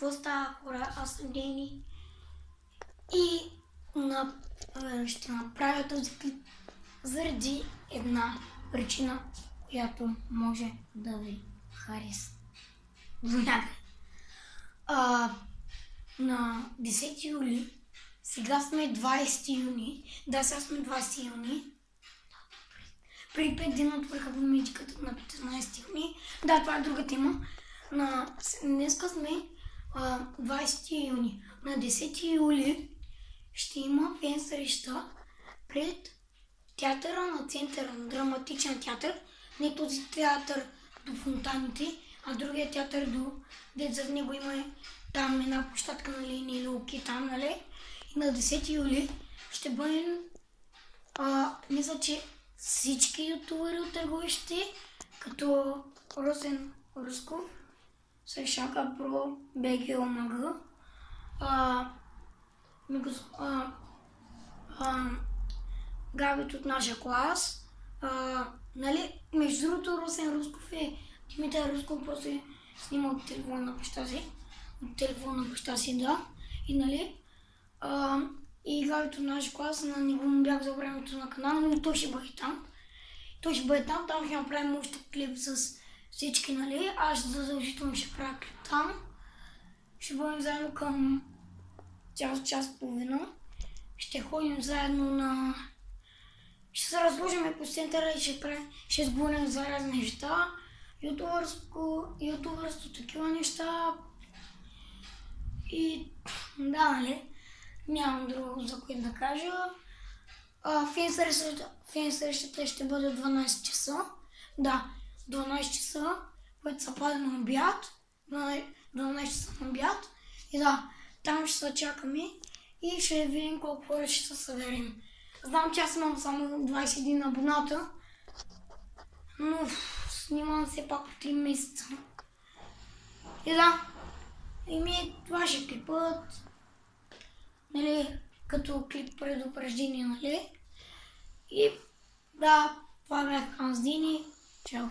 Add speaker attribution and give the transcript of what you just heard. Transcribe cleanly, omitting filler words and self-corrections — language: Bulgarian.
Speaker 1: какво става, хора? Аз съм Дени и ще направя този клип заради една причина, която може да ви хареса. На 10 юли, сега сме 20 юни, да, сега сме 20 юни, преди 5 дни отвориха медиката на 15 юни, да, това е друга тема. Днеска сме 20 юни, на 10 юли ще има фен среща пред театъра на Центъра, драматичен театър, не този театър до фонтаните, а другия театър до дет за него има там една площадка, нали, или оки там, нали? И на 10 юли ще бъдем, мисля, че всички ютубъри от търговищите, като Росен Русков, Сашака Про, БГ ОМГ, Габит от нашия клас, нали, между другото Росен Русков е Димитър Русков, просто е снимал от телефона на баща си, да, и нали, и Габит от нашия клас, на него му бях за времето на канала, но той ще бъде там. Там ще направим още клип с всички, нали, аз задължително ще правя клип там. Ще бъдем заедно към час и половина. Ще ходим заедно ще се разложим по центъра и ще сговорим за разни неща. Ютубърство, такива неща. И да, нали, нямам друго за което да кажа. Фен срещата ще бъде 12 часа. Да, 12 часа, което се пада на обяд. 12 часа на обяд. И да, там ще се чакаме и ще видим колко хора ще се съберем. Знам, че аз имам само 21 абоната, но снимам все пак от 3 месеца. И да, това ще клипът, нали, като клип предупреждение, нали. И да, това бях аз, Дени. Чао!